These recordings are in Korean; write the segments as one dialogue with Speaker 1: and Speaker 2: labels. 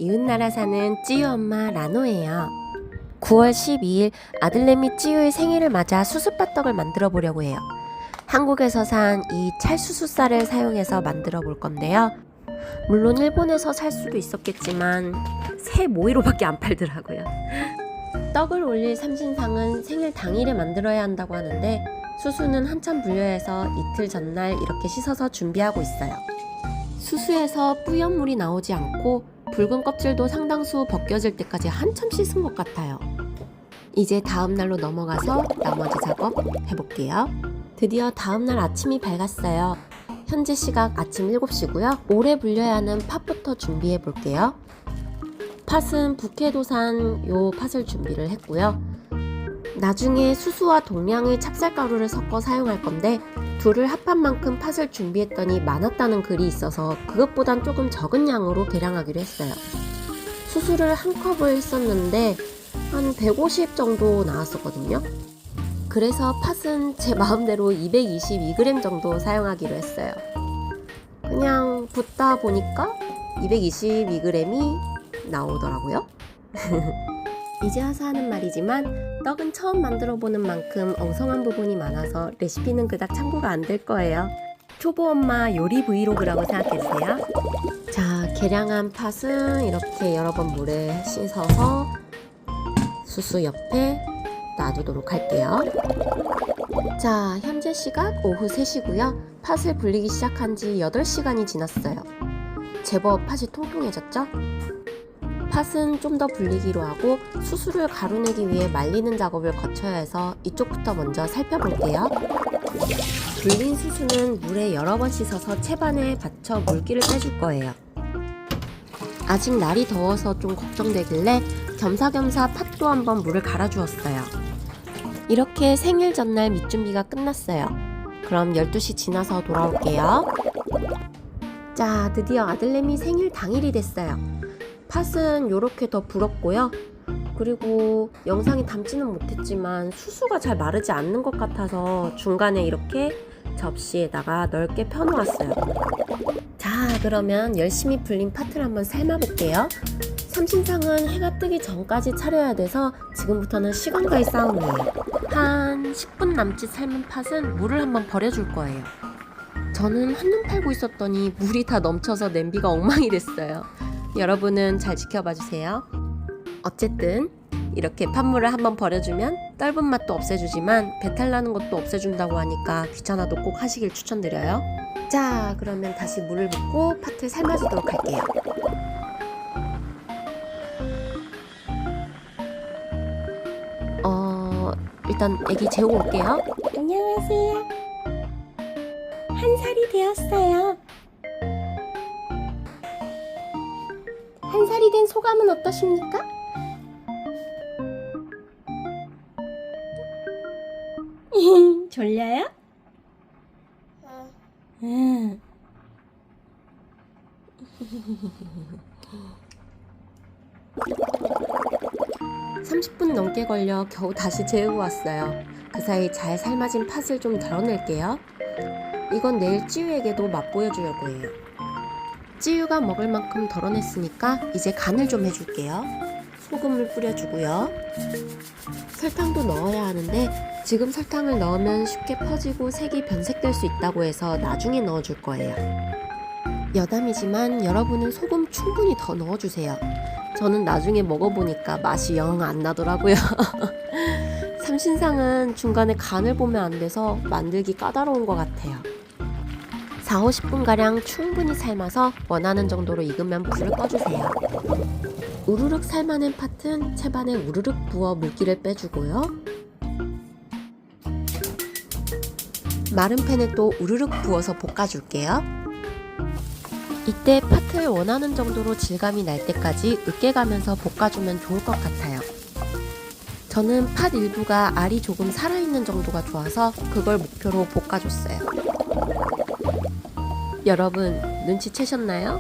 Speaker 1: 이웃나라 사는 찌유 엄마 라노예요. 9월 12일 아들내미 찌유의 생일을 맞아 수수빠떡을 만들어 보려고 해요. 한국에서 산 이 찰수수쌀을 사용해서 만들어 볼 건데요. 물론 일본에서 살 수도 있었겠지만 새 모이로밖에 안 팔더라고요. 떡을 올릴 삼신상은 생일 당일에 만들어야 한다고 하는데 수수는 한참 불려해서 이틀 전날 이렇게 씻어서 준비하고 있어요. 수수에서 뿌연 물이 나오지 않고 붉은 껍질도 상당수 벗겨질 때까지 한참 씻은 것 같아요. 이제 다음날로 넘어가서 나머지 작업 해볼게요. 드디어 다음날 아침이 밝았어요. 현재 시각 아침 7시고요. 오래 불려야 하는 팥부터 준비해 볼게요. 팥은 북해도산 요 팥을 준비를 했고요. 나중에 수수와 동량의 찹쌀가루를 섞어 사용할 건데 둘을 합한 만큼 팥을 준비했더니 많았다는 글이 있어서 그것보단 조금 적은 양으로 계량하기로 했어요. 수수를 한 컵을 썼는데 한 150 정도 나왔었거든요. 그래서 팥은 제 마음대로 222g 정도 사용하기로 했어요. 그냥 붓다 보니까 222g이 나오더라고요. 이제 와서 하는 말이지만 떡은 처음 만들어보는 만큼 엉성한 부분이 많아서 레시피는 그닥 참고가 안 될 거예요. 초보 엄마 요리 브이로그라고 생각해주세요. 자, 계량한 팥은 이렇게 여러 번 물에 씻어서 수수 옆에 놔두도록 할게요. 자, 현재 시각 오후 3시고요. 팥을 불리기 시작한 지 8시간이 지났어요. 제법 팥이 통통해졌죠? 팥은 좀 더 불리기로 하고 수수를 가루내기 위해 말리는 작업을 거쳐야 해서 이쪽부터 먼저 살펴볼게요. 불린 수수는 물에 여러 번 씻어서 채반에 받쳐 물기를 빼줄 거예요. 아직 날이 더워서 좀 걱정되길래 겸사겸사 팥도 한번 물을 갈아주었어요. 이렇게 생일 전날 밑준비가 끝났어요. 그럼 12시 지나서 돌아올게요. 자, 드디어 아들내미 생일 당일이 됐어요. 팥은 이렇게 더 불었고요. 그리고 영상에 담지는 못했지만 수수가 잘 마르지 않는 것 같아서 중간에 이렇게 접시에다가 넓게 펴놓았어요. 자, 그러면 열심히 불린 팥을 한번 삶아볼게요. 삼신상은 해가 뜨기 전까지 차려야 돼서 지금부터는 시간과의 싸움이에요. 한 10분 남짓 삶은 팥은 물을 한번 버려줄 거예요. 저는 한눈 팔고 있었더니 물이 다 넘쳐서 냄비가 엉망이 됐어요. 여러분은 잘 지켜봐 주세요. 어쨌든 이렇게 팥물을 한번 버려주면 떫은 맛도 없애주지만 배탈 나는 것도 없애준다고 하니까 귀찮아도 꼭 하시길 추천드려요. 자, 그러면 다시 물을 붓고 팥을 삶아주도록 할게요. 일단 애기 재우고 올게요. 안녕하세요. 한 살이 되었어요. 한 살이 된 소감은 어떠십니까? 졸려요? 응. 30분 넘게 걸려 겨우 다시 재우고 왔어요. 그 사이 잘 삶아진 팥을 좀 덜어낼게요. 이건 내일 찌유에게도 맛보여주려고 해요. 찌유가 먹을 만큼 덜어냈으니까 이제 간을 좀 해줄게요. 소금을 뿌려주고요. 설탕도 넣어야 하는데 지금 설탕을 넣으면 쉽게 퍼지고 색이 변색될 수 있다고 해서 나중에 넣어줄 거예요. 여담이지만 여러분은 소금 충분히 더 넣어주세요. 저는 나중에 먹어보니까 맛이 영 안 나더라고요. 삼신상은 중간에 간을 보면 안 돼서 만들기 까다로운 것 같아요. 40-50분가량 충분히 삶아서 원하는 정도로 익으면 불을 꺼주세요. 우르륵 삶아낸 팥은 채반에 우르륵 부어 물기를 빼주고요. 마른 팬에 또 우르륵 부어서 볶아줄게요. 이때 팥을 원하는 정도로 질감이 날 때까지 으깨가면서 볶아주면 좋을 것 같아요. 저는 팥 일부가 알이 조금 살아있는 정도가 좋아서 그걸 목표로 볶아줬어요. 여러분 눈치채셨나요?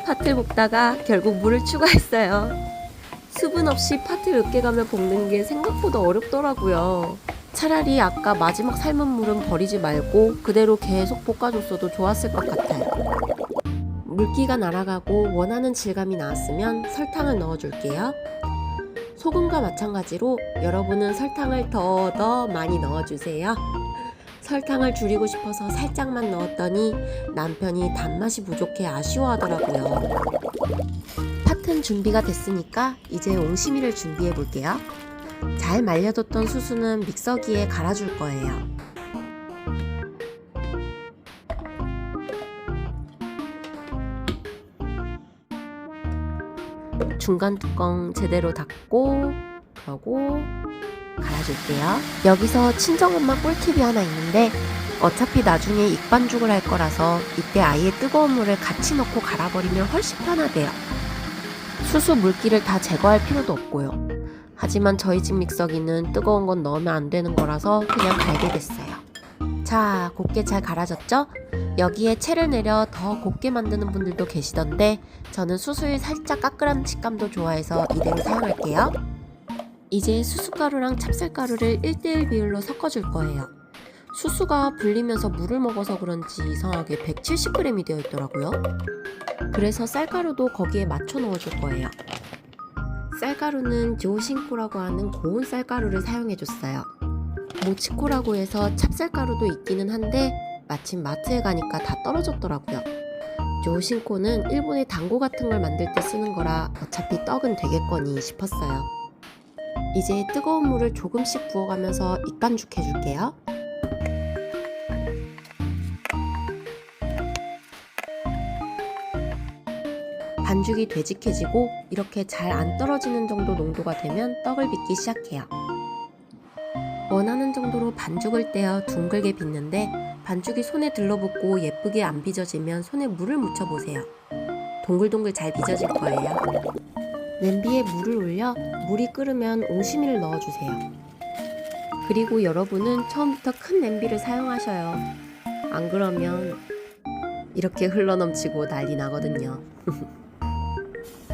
Speaker 1: 팥을 볶다가 결국 물을 추가했어요. 수분 없이 팥을 으깨가며 볶는 게 생각보다 어렵더라고요. 차라리 아까 마지막 삶은 물은 버리지 말고 그대로 계속 볶아줬어도 좋았을 것 같아요. 물기가 날아가고 원하는 질감이 나왔으면 설탕을 넣어줄게요. 소금과 마찬가지로 여러분은 설탕을 더 많이 넣어주세요. 설탕을 줄이고 싶어서 살짝만 넣었더니 남편이 단맛이 부족해 아쉬워하더라고요. 팥은 준비가 됐으니까 이제 옹심이를 준비해 볼게요. 잘 말려뒀던 수수는 믹서기에 갈아줄 거예요. 중간 뚜껑 제대로 닫고 그러고 갈아줄게요. 여기서 친정엄마 꿀팁이 하나 있는데 어차피 나중에 익반죽을 할 거라서 이때 아예 뜨거운 물을 같이 넣고 갈아버리면 훨씬 편하대요. 수수 물기를 다 제거할 필요도 없고요. 하지만 저희 집 믹서기는 뜨거운 건 넣으면 안 되는 거라서 그냥 갈게 됐어요. 자, 곱게 잘 갈아졌죠? 여기에 채를 내려 더 곱게 만드는 분들도 계시던데 저는 수수를 살짝 까끌한 식감도 좋아해서 이대로 사용할게요. 이제 수수가루랑 찹쌀가루를 1:1 비율로 섞어줄 거예요. 수수가 불리면서 물을 먹어서 그런지 이상하게 170g이 되어 있더라고요. 그래서 쌀가루도 거기에 맞춰 넣어줄 거예요. 쌀가루는 조신코라고 하는 고운 쌀가루를 사용해줬어요. 모치코라고 해서 찹쌀가루도 있기는 한데 마침 마트에 가니까 다 떨어졌더라고요. 조신코는 일본의 단고 같은 걸 만들 때 쓰는 거라 어차피 떡은 되겠거니 싶었어요. 이제 뜨거운 물을 조금씩 부어가면서 익반죽 해줄게요. 반죽이 되직해지고 이렇게 잘 안 떨어지는 정도 농도가 되면 떡을 빚기 시작해요. 원하는 정도로 반죽을 떼어 둥글게 빚는데 반죽이 손에 들러붙고 예쁘게 안 빚어지면 손에 물을 묻혀보세요. 동글동글 잘 빚어질 거예요. 냄비에 물을 올려 물이 끓으면 옹심이를 넣어주세요. 그리고 여러분은 처음부터 큰 냄비를 사용하셔요. 안 그러면 이렇게 흘러넘치고 난리 나거든요.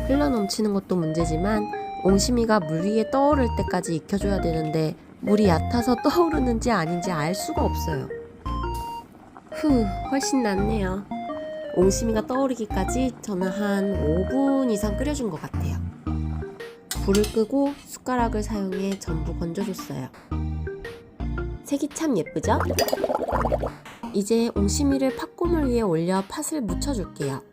Speaker 1: 흘러넘치는 것도 문제지만 옹심이가 물 위에 떠오를 때까지 익혀줘야 되는데 물이 얕아서 떠오르는지 아닌지 알 수가 없어요. 훨씬 낫네요. 옹심이가 떠오르기까지 저는 한 5분 이상 끓여준 것 같아요. 불을 끄고 숟가락을 사용해 전부 건져줬어요. 색이 참 예쁘죠? 이제 옹심이를 팥고물 위에 올려 팥을 묻혀줄게요.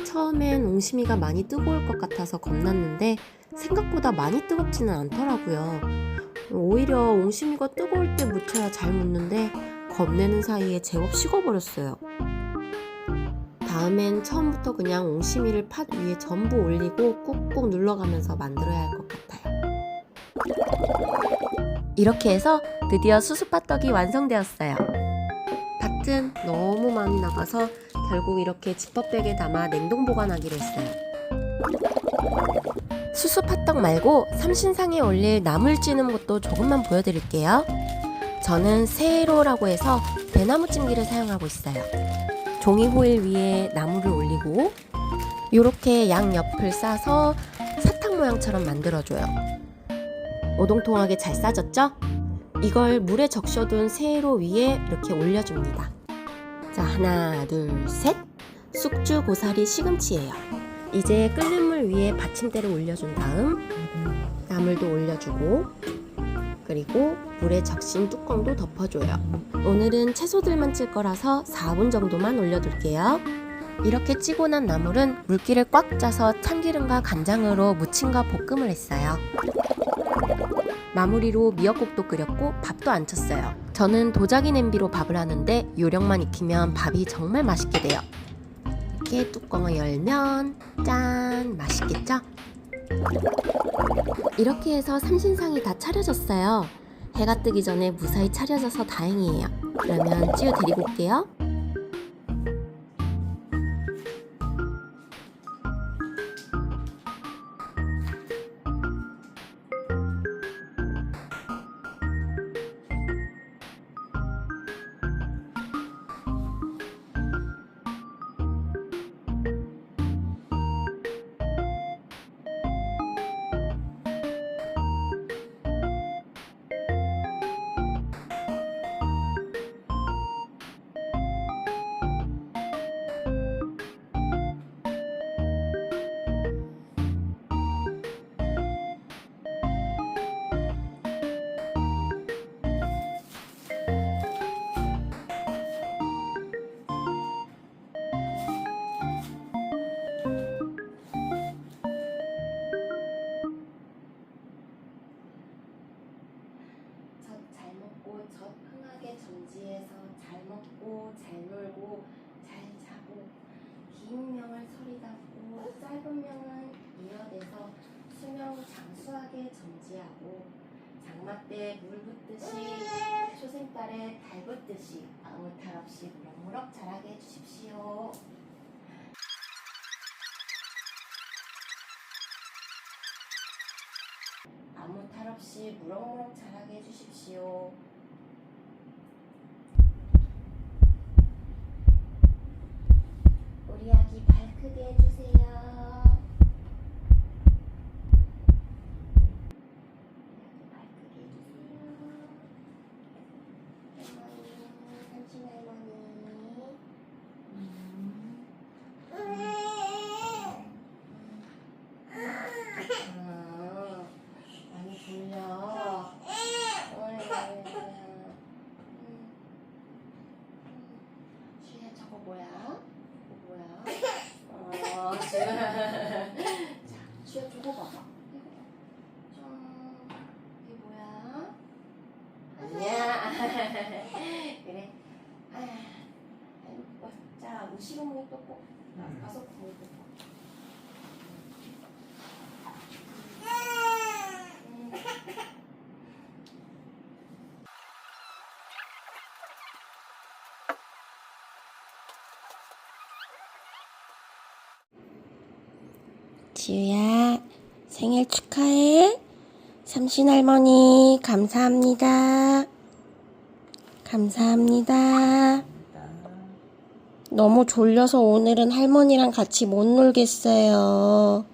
Speaker 1: 처음엔 옹심이가 많이 뜨거울 것 같아서 겁났는데 생각보다 많이 뜨겁지는 않더라고요. 오히려 옹심이가 뜨거울 때 묻혀야 잘 묻는데 겁내는 사이에 제법 식어버렸어요. 다음엔 처음부터 그냥 옹심이를 팥 위에 전부 올리고 꾹꾹 눌러가면서 만들어야 할 것 같아요. 이렇게 해서 드디어 수수팥떡이 완성되었어요. 팥은 너무 많이 나가서 결국 이렇게 지퍼백에 담아 냉동 보관하기로 했어요. 수수팥떡 말고 삼신상에 올릴 나물 찌는 것도 조금만 보여드릴게요. 저는 세로라고 해서 대나무 찜기를 사용하고 있어요. 종이 호일 위에 나물을 올리고 이렇게 양옆을 싸서 사탕 모양처럼 만들어줘요. 오동통하게 잘 싸졌죠? 이걸 물에 적셔둔 세로 위에 이렇게 올려줍니다. 자, 하나, 둘, 셋. 숙주, 고사리, 시금치예요. 이제 끓는 물 위에 받침대를 올려준 다음 나물도 올려주고 그리고 물에 적신 뚜껑도 덮어줘요. 오늘은 채소들만 찔 거라서 4분 정도만 올려둘게요. 이렇게 찌고 난 나물은 물기를 꽉 짜서 참기름과 간장으로 무침과 볶음을 했어요. 마무리로 미역국도 끓였고 밥도 안 쳤어요. 저는 도자기 냄비로 밥을 하는데 요령만 익히면 밥이 정말 맛있게 돼요. 이렇게 뚜껑을 열면 짠! 맛있겠죠? 이렇게 해서 삼신상이 다 차려졌어요. 해가 뜨기 전에 무사히 차려져서 다행이에요. 그러면 찌워 드리고 올게요. 꼼꼼하게 정지하고 장마 때 물 붓듯이 초생달에 달 붓듯이 아무 탈 없이 무럭무럭 자라게 해주십시오. 아무 탈 없이 무럭무럭 자라게 해주십시오. 우리 아기 발 크게 해주세요. 많이 졸려. 쥐야 저거 뭐야? 쥐야. 자, 쥐야 저거 봐봐. 이게 뭐야? 아니야. 그래. 아이고, 자, 우리 시어머니 또 꼭 가서 구울 거. 지우야, 생일 축하해. 삼신할머니, 감사합니다. 감사합니다. 너무 졸려서 오늘은 할머니랑 같이 못 놀겠어요.